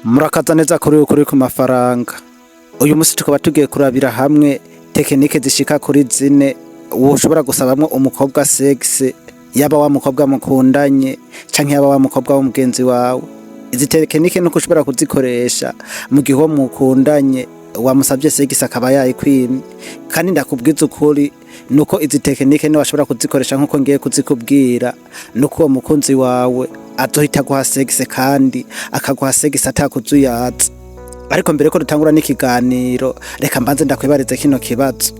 Murakaza neza kuri ku mafaranga. Uyu musi tukaba tugiye kurabira hamwe tekinike zishika kuri zine woshobora gusabamwo umukobwa sexe, yaba wa mukobwa mukundanye canke yaba wa mukobwa w'umugenzi wawe. Izi tekinike nuko ushobora kuzikoresha mu gihe uwo mukundanye wamusavye sexe akaba yayikwimye, kandi ndakubwiza ukuri nuko izi tekinike ni washobora kuzikoresha nkuko ngiye kuzikubwira, nuko uwo mukunzi wawe azohita guha sexe kandi akaguha sexe atakuzuyaza. Ariko mbere ko dutangura n'ikiganiro, reka mbanze ndakwibarize kino kibazo.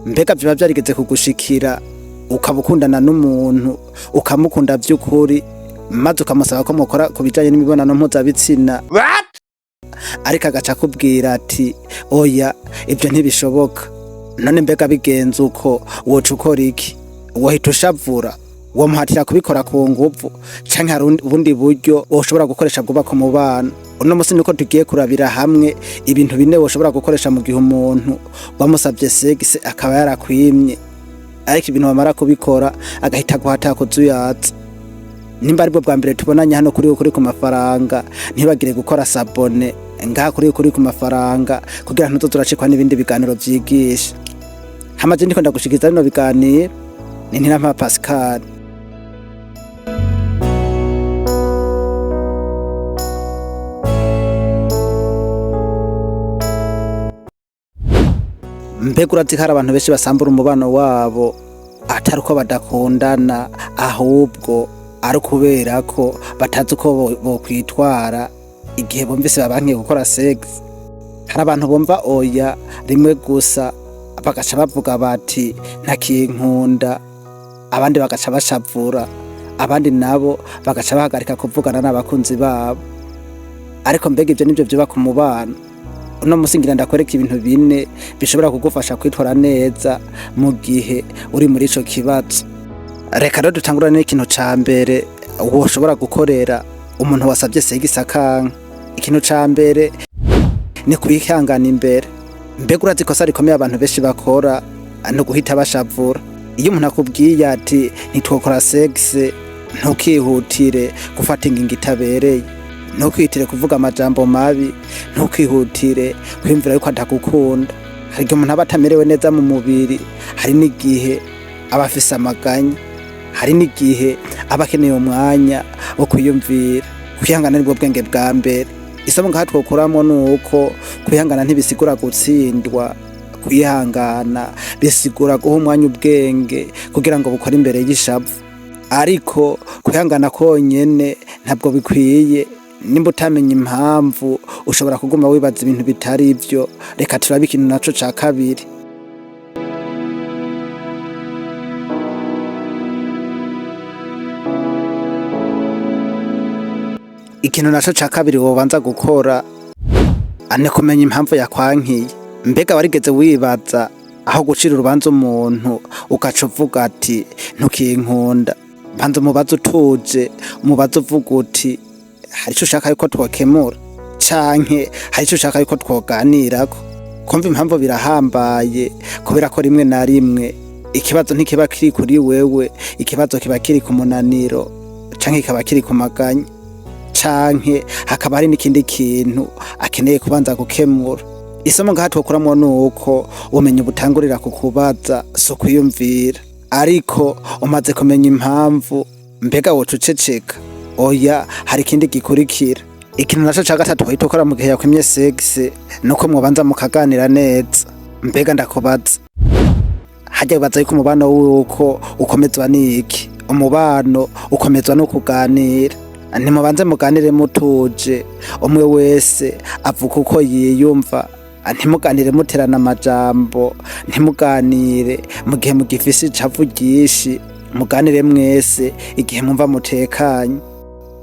Mbega vyoba vyarigeze kugushikira ukaba ukundana n'umuntu ukamukunda vy'ukuri maze ukamusaba ko mukora kubijanye n'imibonano mpuzabitsina, ariko agaca akubwira ati oya ivyo ntibishoboka? None mbega bigenze uko woca ukora iki? Wohita ushavura? Womuhatira kubikora ku nguvu canke hari ubundi buryo woshobora gukoresha bwubaka umubano? Uno musi niko tugiye kurabira hamwe ibintu bine woshobora gukoresha mu gihe umuntu wamusavye sexe akaba yarakwimye, ariko ibintu bamara kubikora agahita guhata kuzuyaza. Nimba aribwo bwa mbere tubonanye hano kuri ku mafaranga, ntibagire gukora sabone ngaha kuri ku mafaranga kugira ntuzo turacikwa n'ibindi biganiro vyigisha. Hamaje ndiko ndagushikiza bino biganiro ni Ntirampa Pascal. Mbega urazi ko hari abantu benshi basambura umubano wabo atari uko badakundana, ahubwo ari kubera ko batazi uko bokwitwara igihe bumvise babankiye gukora sex. Hari abantu bumva oya rimwe gusa bagaca bavuga bati ntakinkunda, abandi bagaca bashavura, abandi nabo bagaca bahagarika kuvugana n'abakunzi babo. Ariko mbega ivyo nivyo vyubaka umubano? Uno musi ngira ndakwereka ibintu bine bishobora kugufasha kwitwara neza mu gihe uri muri ico kibazo. Reka rero dutangura n'ikintu ca mbere woshobora gukorera umuntu wasavye sexe akanka. Ikintu ca mbere ni kwihangana imbere. Mbega urazi ikosa rikomeye abantu benshi bakora no guhita bashavura. Iyo umuntu akubwiye ati ntitwokora sexe, ntukihutire gufata ingingo itabereye, ntukihutire kuvuga amajambo mabi, ntukihutire kwiyumvira yuko atagukunda. Hari igihe umuntu aba atamerewe neza mu mubiri, hari n'igihe aba afise amaganya, hari n'igihe aba akeneye umwanya wo kwiyumvira. Kwihangana nibwo bwenge bwa mbere. Isomo ngaha twokuramo nuko kwihangana ntibisigura gutsindwa. Kwihangana bisigura guha umwanya ubwenge kugira ngo bukore imbere y'ishavu. Ariko kwihangana konyene ntabwo bikwiye. Nimba utamenya impamvu ushobora kuguma wibaza ibintu bitari ivyo. Reka turabe ikintu naco ca kabiri. Ikintu naco ca kabiri wobanza gukora ane kumenya impamvu yakwankiye. Mbega warigeze wibaza aho gucira urubanza umuntu ugaca uvuga ati ntukinkunda? Banza umubazo utuje, umubazo uvuga uti hari ico ushaka yuko twokemura canke hari ico ushaka yuko twoganirako. Kumva impamvu birahambaye kubera ko rimwe na rimwe ikibazo ntikiba kiri kuri wewe, ikibazo kiba kiri ku munaniro canke kikaba kiri ku maganya, canke hakaba hari n'ikindi kintu akeneye kubanza gukemura. Isomo ngaha twokuramwo nuko ubumenyi butangurira ku kubaza, so kwiyumvira. Ariko umaze kumenya impamvu, mbega woca uceceka? Oya, hari ikindi gikurikira. Ikintu naco ca gatatu wahita ukora mu gihe yakwimye sexe nuko mwobanza mukaganira neza. Mbega ndakubaza, harya wibaza yuko umubano wuko ukomezwa n'iki? Umubano ukomezwa no kuganira. Ntimubanze muganire mutuje, umwe wese avuga uko yiyumva. Ntimuganire muterana amajambo, ntimuganire mu gihe mugifise icavu ryinshi, muganire mwese igihe mwumva mutekanye.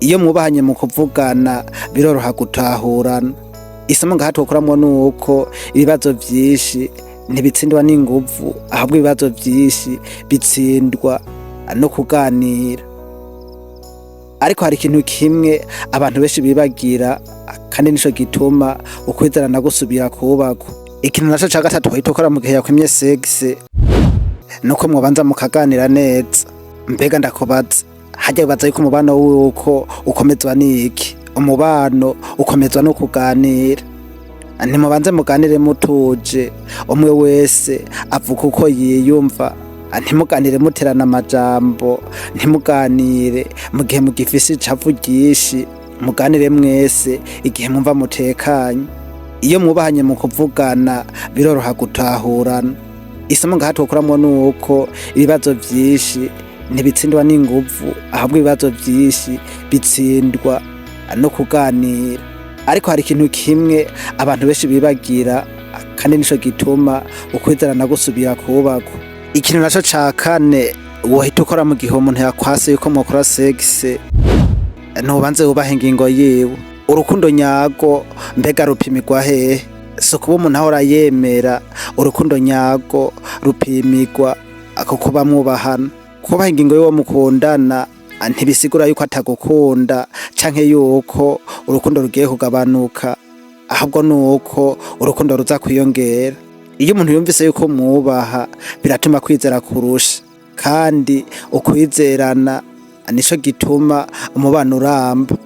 Iyo mwubahanye mu kuvugana biroroha gutahurana. Isomo ngaha twokuramwo nuko ibibazo vyinshi ntibitsindwa n'inguvu, ahubwo ibibazo vyinshi bitsindwa no kuganira. Ariko hari ikintu kimwe abantu benshi bibagira, kandi nico gituma ukwizerana gusubira kubakwa. Ikintu naco ca gatatu wahita ukora mu gihe yakwimye sexe nuko mwobanza mukaganira neza. Mbega ndakubaza, harya wibaza yuko umubano wuko ukomezwa n'iki? umubano ukomezwa no kuganira. Ntimubanze muganire mutuje, umwe wese avuga uko yiyumva, ntimuganire muterana amajambo, ntimuganire mu gihe mugifise icavu ryinshi, muganire mwese igihe mwumva mutekanye. Iyo mwubahanye mu kuvugana biroroha gutahurana. Isomo ngaha twokuramwo nuko ibibazo vyinshi ntibitsindwa n'inguvu, ahubwo ibibazo vyinshi bitsindwa no kuganira. Ariko hari ikintu kimwe abantu benshi bibagira, kandi nico gituma ukwizerana gusubira kubakwa. Ikintu naco ca kane wohita ukora mu gihe umuntu yakwase yuko mwokora sexe, ntubanze wubahe ingingo yiwe. Urukundo nyarwo mbega rupimirwa hehe? Si kuba umuntu ahora yemera. Urukundo nyarwo rupimirwa ako kuba mwubahana. Kubaha ingingo y'uwo mukundana ntibisigura yuko atagukunda canke yuko urukundo rugiye kugabanuka, ahubwo nuko urukundo ruza kwiyongera. Iyo umuntu yumvise yuko mwubaha biratuma kwizera kurusha, kandi ukwizerana nico gituma umubano uramba.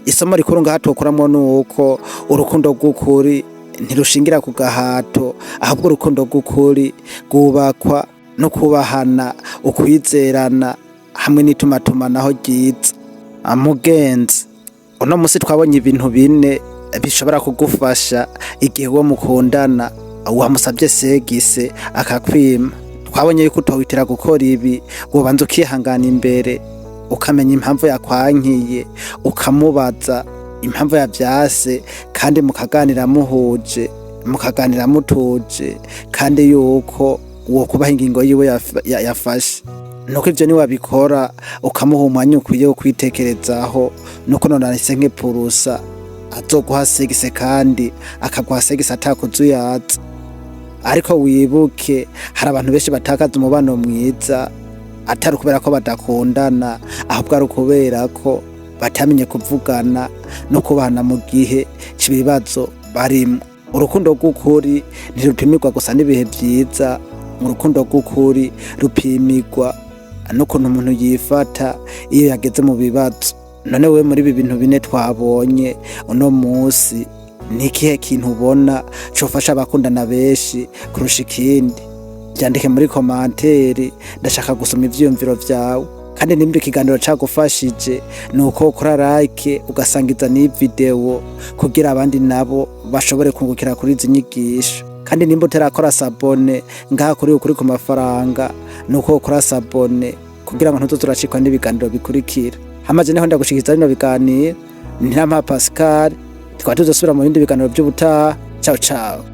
Isomo rikuru ngaha twokuramwo nuko urukundo rw'ukuri ntirushingira ku gahato, ahubwo urukundo rw'ukuri rwubakwa no kubahana, ukwizerana hamwe n'itumatumanaho ryiza. Mugenzi, uno musi twabonye ibintu bine bishobora kugufasha igihe uwo mukundana wamusabye segise akakwima. Twabonye yuko utowitira gukora ibi, wobanza ukihangana imbere, ukamenya impamvu yakwankiye, ukamubaza impamvu yavyase, kandi mukaganira muhuje, mukaganira mutuje, kandi yuko uwo kubaha ingingo yiwe yafashe. Nuko ivyo niwabikora ukamuha umwanya ukwiye wo kwitekerezaho, nuko none ahise nk'ipurusa azoguha segise kandi akaguha segise atakuzuyaza. Ariko wibuke hari abantu benshi batakaza umubano mwiza atari ukubera ko badakundana, ahubwo ari ukubera ko batamenye kuvugana no kubana mu gihe c'ibibazo barimo. Urukundo rw'ukuri ntirupimirwa gusa n'ibihe vyiza, urukundo rw'ukuri rupimirwa n'ukuntu umuntu yifata iyo yageze mu bibazo. None we muri ibi bintu bine twabonye uno musi, ni ikihe kintu ubona cofasha abakundana benshi kurusha ikindi? Vyandike muri komanteri, ndashaka gusoma ivyiyumviro vyawe. Kandi nimba ikiganiro cagufashije, nuko ukora like ugasangiza n'iyi video kugira abandi nabo bashobore kungukira kuri izi nyigisho. Kandi nimba utarakora sabone ngaha kuri ukuri ku mafaranga, nuko ukora sabone kugira ngo ntuzoze uracikwa n'ibiganiro bikurikira. Hamaze neho ndagushikiza bino biganiro, Ntirampa Pascal, tukaba tuzosubira mu bindi biganiro vy'ubutaha. Ciao ciao.